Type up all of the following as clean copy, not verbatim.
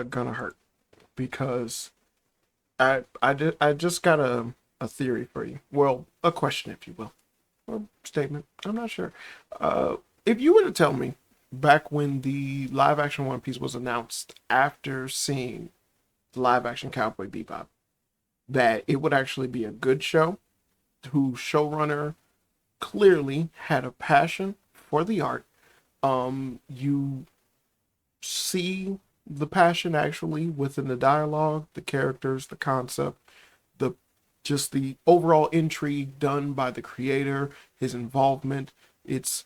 gonna hurt because I just got a theory for you. Well, a question, if you will, or statement. I'm not sure. Uh, if you were to tell me back when the live action One Piece was announced after seeing the live action Cowboy Bebop that it would actually be a good show, whose showrunner clearly had a passion for the art. You see the passion actually within the dialogue, the characters, the concept, the just the overall intrigue done by the creator, his involvement, its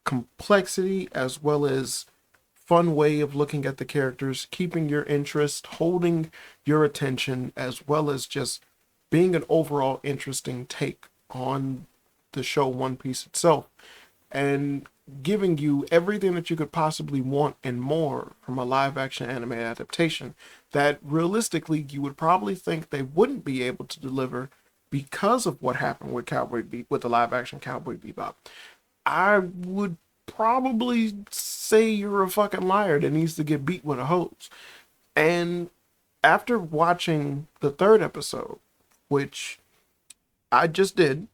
complexity as well as fun way of looking at the characters, keeping your interest, holding your attention, as well as just being an overall interesting take on the show One Piece itself, and giving you everything that you could possibly want and more from a live action anime adaptation that realistically you would probably think they wouldn't be able to deliver because of what happened with with the live action Cowboy Bebop. I would probably say you're a fucking liar that needs to get beat with a hose. And after watching the third episode, which I just did,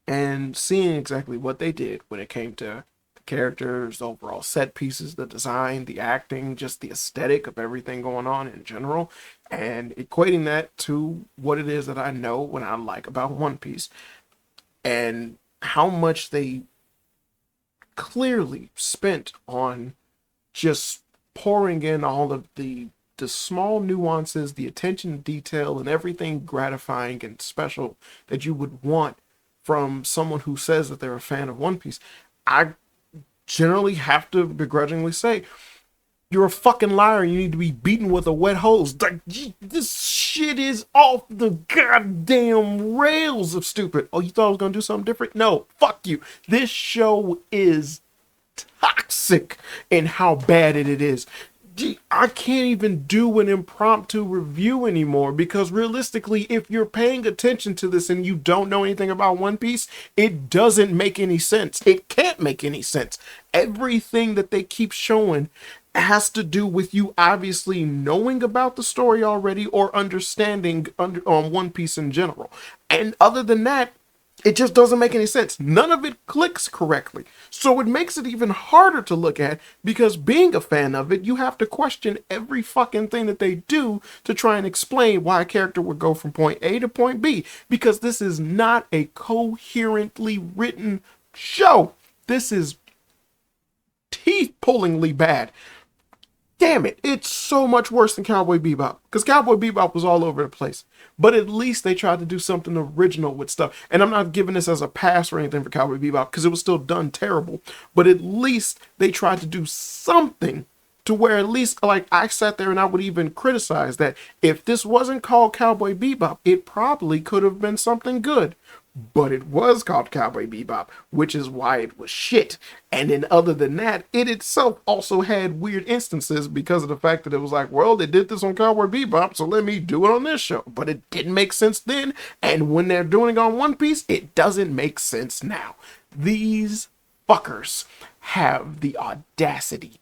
and seeing exactly what they did when it came to the characters, the overall set pieces, the design, the acting, just the aesthetic of everything going on in general, and equating that to what it is that I know when I like about One Piece, and how much they clearly spent on just pouring in all of the small nuances, the attention to detail, and everything gratifying and special that you would want from someone who says that they're a fan of One Piece. I generally have to begrudgingly say, you're a fucking liar. You need to be beaten with a wet hose. Like, this shit is off the goddamn rails of stupid. Oh, you thought I was gonna do something different? No, fuck you. This show is toxic in how bad it is. I can't even do an impromptu review anymore because realistically, if you're paying attention to this and you don't know anything about One Piece, it doesn't make any sense. It can't make any sense. Everything that they keep showing has to do with you obviously knowing about the story already or understanding on One Piece in general. And other than that, it just doesn't make any sense. None of it clicks correctly. So it makes it even harder to look at because being a fan of it, you have to question every fucking thing that they do to try and explain why a character would go from point A to point B because this is not a coherently written show. This is teeth-pullingly bad. Damn it, it's so much worse than Cowboy Bebop. Because Cowboy Bebop was all over the place. But at least they tried to do something original with stuff. And I'm not giving this as a pass or anything for Cowboy Bebop, because it was still done terrible. But at least they tried to do something to where at least, like, I sat there and I would even criticize that if this wasn't called Cowboy Bebop, it probably could have been something good. But it was called Cowboy Bebop, which is why it was shit. And then other than that, it itself also had weird instances because of the fact that it was like, well, they did this on Cowboy Bebop, so let me do it on this show. But it didn't make sense then, and when they're doing it on One Piece, it doesn't make sense now. These fuckers have the audacity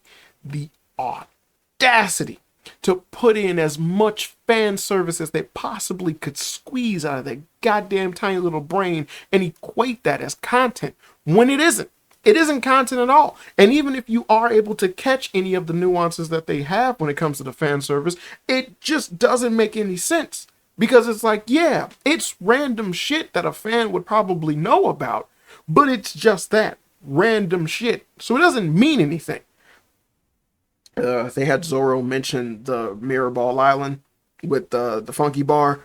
to put in as much fan service as they possibly could squeeze out of their goddamn tiny little brain and equate that as content when it isn't. It isn't content at all. And even if you are able to catch any of the nuances that they have when it comes to the fan service, it just doesn't make any sense. Because it's like, yeah, it's random shit that a fan would probably know about, but it's just that random shit. So it doesn't mean anything. They had Zoro mention the Mirror Ball Island with the Funky Bar.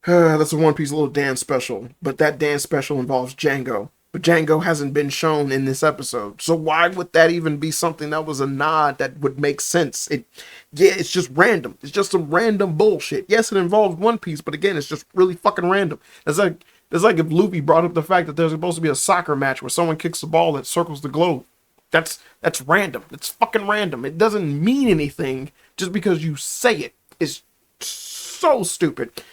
That's a One Piece little dance special, but that dance special involves Django. But Django hasn't been shown in this episode, so why would that even be something that was a nod that would make sense? It's just random. It's just some random bullshit. Yes, it involves One Piece, but again, it's just really fucking random. It's like if Luffy brought up the fact that there's supposed to be a soccer match where someone kicks the ball that circles the globe. That's random. It's fucking random. It doesn't mean anything just because you say it. It's so stupid.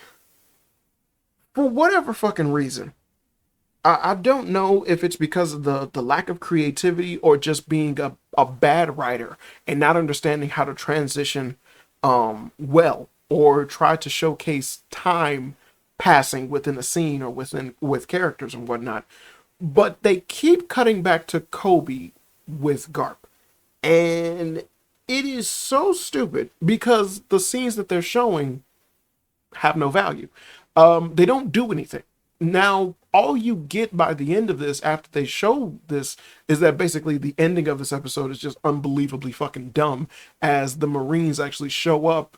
For whatever fucking reason, I don't know if it's because of the lack of creativity or just being a bad writer and not understanding how to transition well, or try to showcase time passing within a scene or with characters and whatnot. But they keep cutting back to Kobe with Garp. And it is so stupid because the scenes that they're showing have no value. They don't do anything. Now, all you get by the end of this, after they show this, is that basically the ending of this episode is just unbelievably fucking dumb, as the Marines actually show up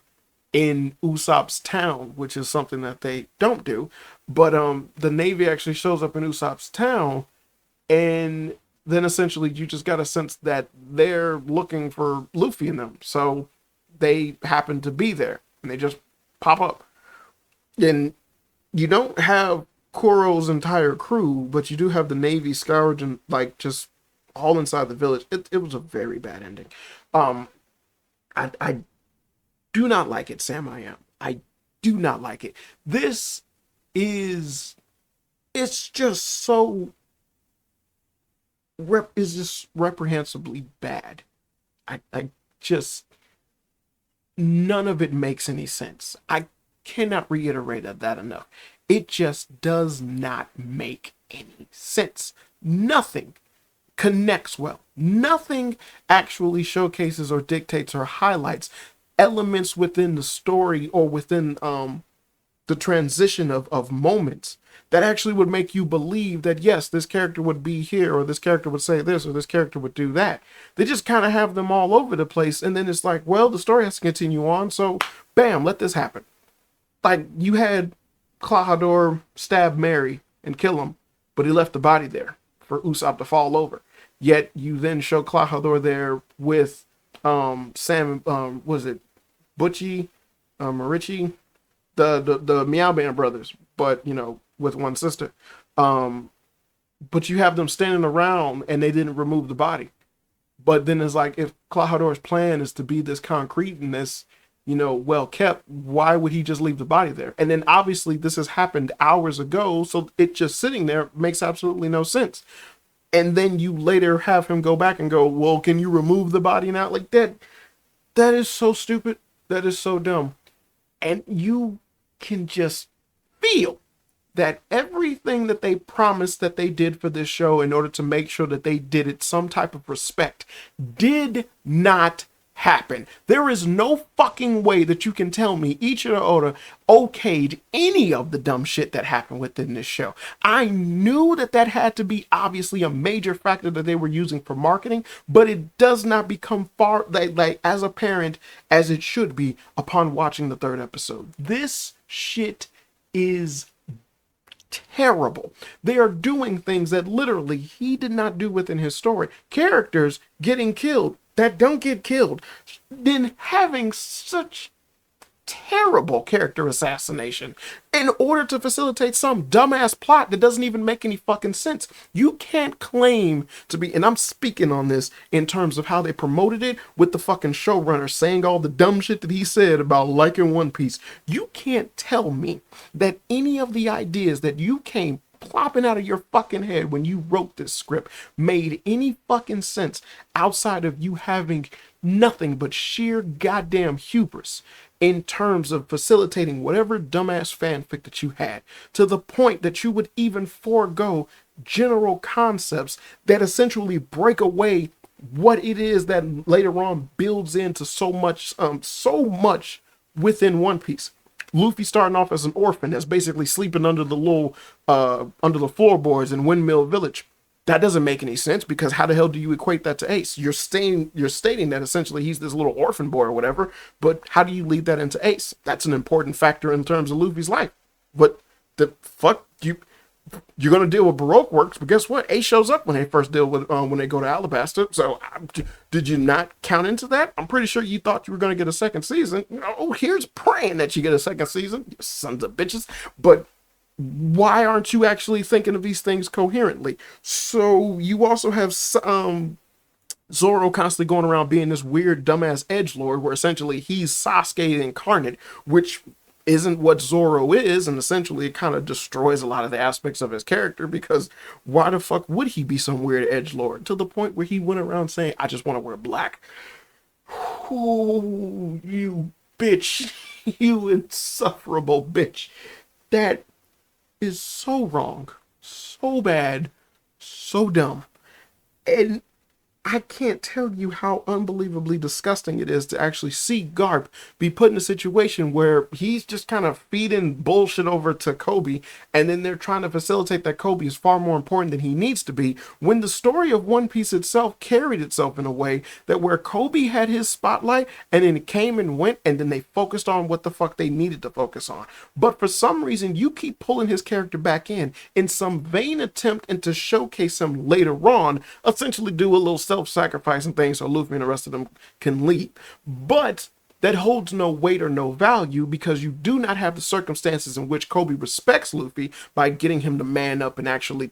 in Usopp's town, which is something that they don't do. But the Navy actually shows up in Usopp's town, and then essentially you just got a sense that they're looking for Luffy and them. So they happen to be there, and they just pop up. And you don't have Kuro's entire crew, but you do have the Navy scourging, like, just all inside the village. It was a very bad ending. Um, I do not like it, Sam. I do not like it. This is, it's just so is just reprehensibly bad. I just, none of it makes any sense. I cannot reiterate that enough. It just does not make any sense. Nothing connects well. Nothing actually showcases or dictates or highlights elements within the story or within the transition of moments that actually would make you believe that, yes, this character would be here, or this character would say this, or this character would do that. They just kind of have them all over the place, and then it's like, well, the story has to continue on, so bam, let this happen. Like, you had Klahadore stab Mary and kill him, but he left the body there for Usopp to fall over. Yet you then show Klahadore there with Sam, was it Butchie, Marichi, the Meow Band brothers, but with one sister. But you have them standing around and they didn't remove the body. But then it's like, if Klahadore's plan is to be this concrete and this, well kept, why would he just leave the body there? And then obviously this has happened hours ago, so it just sitting there makes absolutely no sense. And then you later have him go back and go, well, can you remove the body now? Like, that is so stupid. That is so dumb. And you can just feel that everything that they promised that they did for this show in order to make sure that they did it some type of respect did not happen. There is no fucking way that you can tell me Ichiro Oda okayed any of the dumb shit that happened within this show. I knew that had to be obviously a major factor that they were using for marketing, but it does not become far like as apparent as it should be upon watching the third episode. This shit is terrible. They are doing things that literally he did not do within his story. Characters getting killed that don't get killed. Then having such terrible character assassination in order to facilitate some dumbass plot that doesn't even make any fucking sense. You can't claim to be, and I'm speaking on this in terms of how they promoted it with the fucking showrunner saying all the dumb shit that he said about liking One Piece. You can't tell me that any of the ideas that you came plopping out of your fucking head when you wrote this script made any fucking sense outside of you having nothing but sheer goddamn hubris in terms of facilitating whatever dumbass fanfic that you had, to the point that you would even forego general concepts that essentially break away what it is that later on builds into so much within One Piece. Luffy starting off as an orphan that's basically sleeping under the little under the floorboards in Windmill Village. That doesn't make any sense, because how the hell do you equate that to Ace? You're stating that essentially he's this little orphan boy or whatever, but how do you lead that into Ace? That's an important factor in terms of Luffy's life. But the fuck, you're gonna deal with Baroque works, but guess what? Ace shows up when they first deal with when they go to Alabasta. So did you not count into that? I'm pretty sure you thought you were gonna get a second season. Oh, here's praying that you get a second season, you sons of bitches. But why aren't you actually thinking of these things coherently? So you also have Zoro constantly going around being this weird dumbass edgelord, where essentially he's Sasuke incarnate, which isn't what Zoro is, and essentially it kind of destroys a lot of the aspects of his character, because why the fuck would he be some weird edgelord to the point where he went around saying, I just want to wear black? Oh, you bitch. You insufferable bitch. That is so wrong, so bad, so dumb. And I can't tell you how unbelievably disgusting it is to actually see Garp be put in a situation where he's just kind of feeding bullshit over to Kobe, and then they're trying to facilitate that Kobe is far more important than he needs to be, when the story of One Piece itself carried itself in a way that where Kobe had his spotlight, and then it came and went, and then they focused on what the fuck they needed to focus on. But for some reason, you keep pulling his character back in some vain attempt and to showcase him later on, essentially do a little self-sacrificing thing so Luffy and the rest of them can leave. But that holds no weight or no value, because you do not have the circumstances in which Kobe respects Luffy by getting him to man up and actually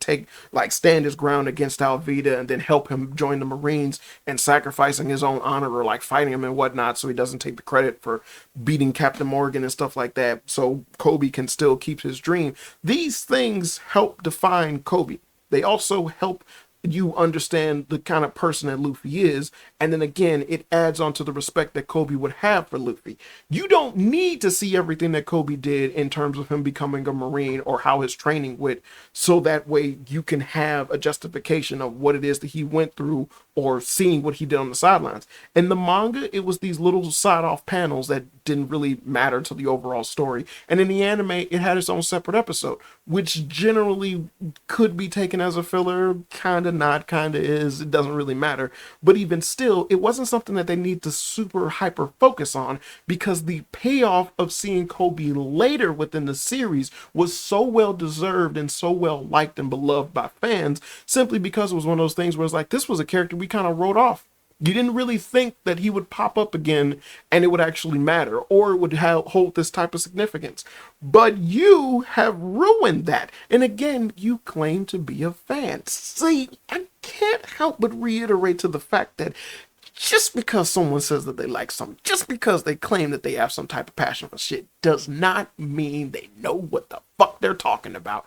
stand his ground against Alvida, and then help him join the Marines, and sacrificing his own honor, or like fighting him and whatnot, so he doesn't take the credit for beating Captain Morgan and stuff like that, so Kobe can still keep his dream. These things help define Kobe. They also help you understand the kind of person that Luffy is, and then again, it adds on to the respect that Kobe would have for Luffy. You don't need to see everything that Kobe did in terms of him becoming a Marine, or how his training went, so that way you can have a justification of what it is that he went through, or seeing what he did on the sidelines. In the manga, it was these little side-off panels that didn't really matter to the overall story, and in the anime, it had its own separate episode, which generally could be taken as a filler, kinda not, kinda is, it doesn't really matter. But even still, it wasn't something that they need to super hyper focus on, because the payoff of seeing Kobe later within the series was so well deserved and so well liked and beloved by fans, simply because it was one of those things where it's like, this was a character we kind of wrote off. You didn't really think that he would pop up again and it would actually matter, or it would hold this type of significance. But you have ruined that. And again, you claim to be a fan. See, I can't help but reiterate to the fact that just because someone says that they like something, just because they claim that they have some type of passion for shit, does not mean they know what the fuck they're talking about.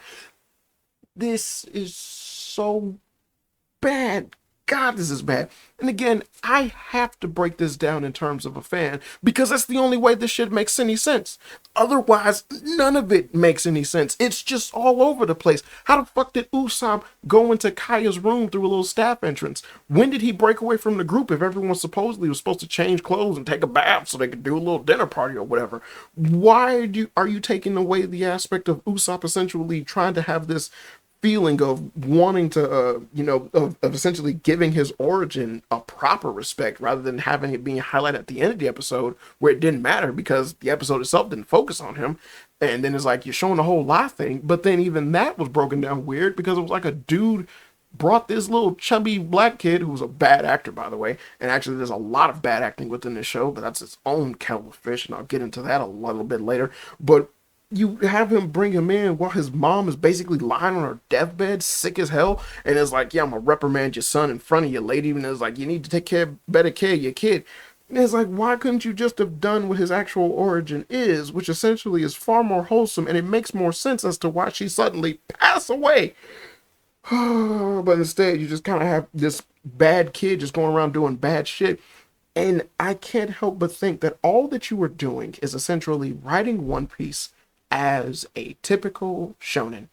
This is so bad. God, this is bad. And again, I have to break this down in terms of a fan, because that's the only way this shit makes any sense. Otherwise, none of it makes any sense. It's just all over the place. How the fuck did Usopp go into Kaya's room through a little staff entrance? When did he break away from the group if everyone supposedly was supposed to change clothes and take a bath so they could do a little dinner party or whatever? Why are you taking away the aspect of Usopp essentially trying to have this feeling of wanting to, of essentially giving his origin a proper respect, rather than having it being highlighted at the end of the episode where it didn't matter because the episode itself didn't focus on him. And then it's like you're showing the whole lot thing, but then even that was broken down weird, because it was like a dude brought this little chubby black kid, who was a bad actor, by the way, and actually there's a lot of bad acting within this show, but that's its own kettle of fish, and I'll get into that a little bit later. But you have him bring him in while his mom is basically lying on her deathbed, sick as hell, and it's like, yeah, I'm gonna reprimand your son in front of you, lady, and it's like, you need to better care of your kid. And it's like, why couldn't you just have done what his actual origin is, which essentially is far more wholesome, and it makes more sense as to why she suddenly passed away. But instead, you just kind of have this bad kid just going around doing bad shit. And I can't help but think that all that you are doing is essentially writing One Piece as a typical shonen,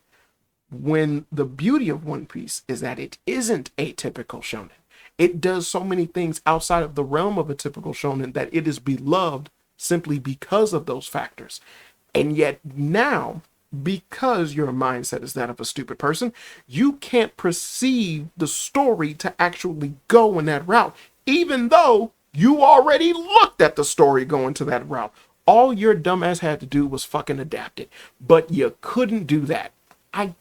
when the beauty of One Piece is that it isn't a typical shonen. It does so many things outside of the realm of a typical shonen that it is beloved simply because of those factors. And yet now, because your mindset is that of a stupid person, you can't perceive the story to actually go in that route, even though you already looked at the story going to that route. All your dumbass had to do was fucking adapt it, but you couldn't do that. I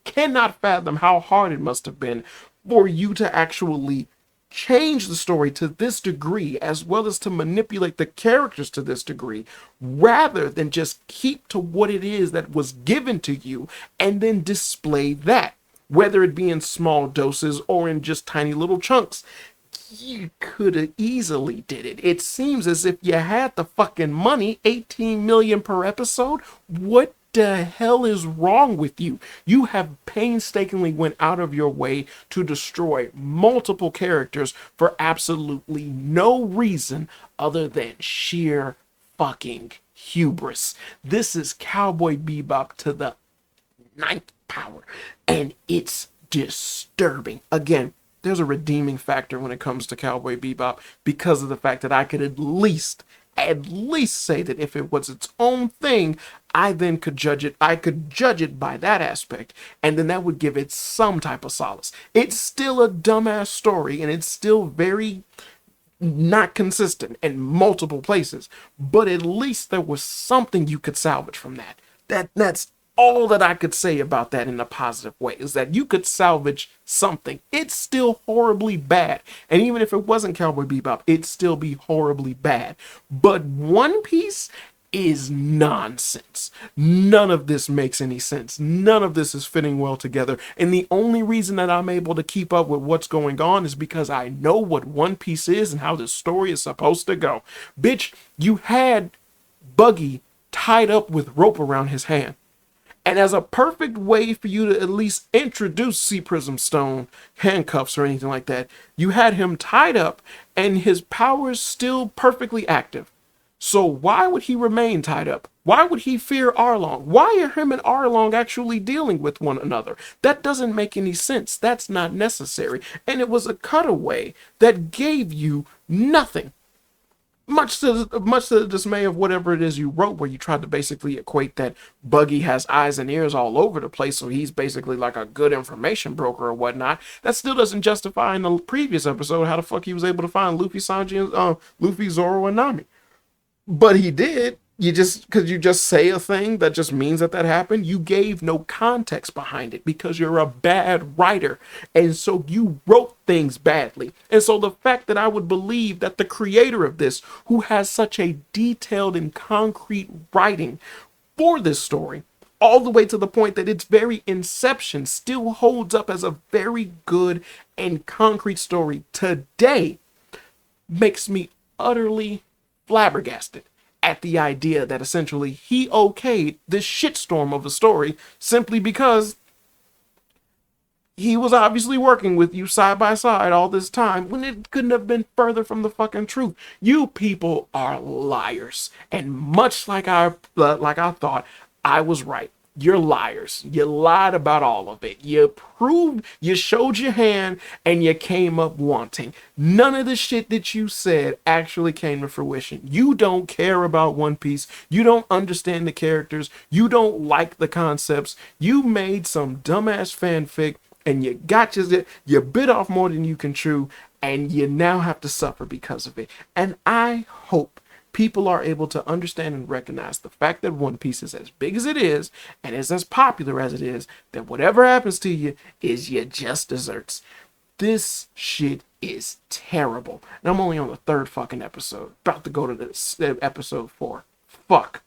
cannot fathom how hard it must have been for you to actually change the story to this degree, as well as to manipulate the characters to this degree, rather than just keep to what it is that was given to you and then display that, whether it be in small doses or in just tiny little chunks. you could have easily did it. It seems as if you had the fucking money, 18 million per episode. What the hell is wrong with you? You have painstakingly went out of your way to destroy multiple characters for absolutely no reason other than sheer fucking hubris. This is Cowboy Bebop to the ninth power, and it's disturbing. Again, there's a redeeming factor when it comes to Cowboy Bebop because of the fact that I could at least say that if it was its own thing, I then could judge it. I could judge it by that aspect, and then that would give it some type of solace. It's still a dumbass story, and it's still very not consistent in multiple places, but at least there was something you could salvage from that. That's all that I could say about that in a positive way, is that you could salvage something. It's still horribly bad. And even if it wasn't Cowboy Bebop, it'd still be horribly bad. But One Piece is nonsense. None of this makes any sense. None of this is fitting well together. And the only reason that I'm able to keep up with what's going on is because I know what One Piece is and how this story is supposed to go. Bitch, you had Buggy tied up with rope around his hand. And as a perfect way for you to at least introduce Sea Prism Stone handcuffs or anything like that, you had him tied up and his powers still perfectly active. So why would he remain tied up? Why would he fear Arlong? Why are him and Arlong actually dealing with one another? That doesn't make any sense. That's not necessary. And it was a cutaway that gave you nothing. Much to the dismay of whatever it is you wrote, where you tried to basically equate that Buggy has eyes and ears all over the place, so he's basically like a good information broker or whatnot. That still doesn't justify in the previous episode how the fuck he was able to find Luffy, Sanji, and Luffy, Zoro, and Nami. But he did. You just, because you just say a thing that just means that happened. You gave no context behind it because you're a bad writer. And so you wrote things badly. And so the fact that I would believe that the creator of this, who has such a detailed and concrete writing for this story, all the way to the point that its very inception still holds up as a very good and concrete story today, makes me utterly flabbergasted at the idea that essentially he okayed this shitstorm of a story simply because he was obviously working with you side by side all this time when it couldn't have been further from the fucking truth. You people are liars, and much like I thought, I was right. You're liars. You lied about all of it. You showed your hand, and you came up wanting. None of the shit that you said actually came to fruition. You don't care about One Piece. You don't understand the characters. You don't like the concepts. You made some dumbass fanfic, and you bit off more than you can chew, and you now have to suffer because of it. And I hope people are able to understand and recognize the fact that One Piece is as big as it is and is as popular as it is, that whatever happens to you is you just desserts. This shit is terrible. And I'm only on the third fucking episode. About to go to this episode 4. Fuck.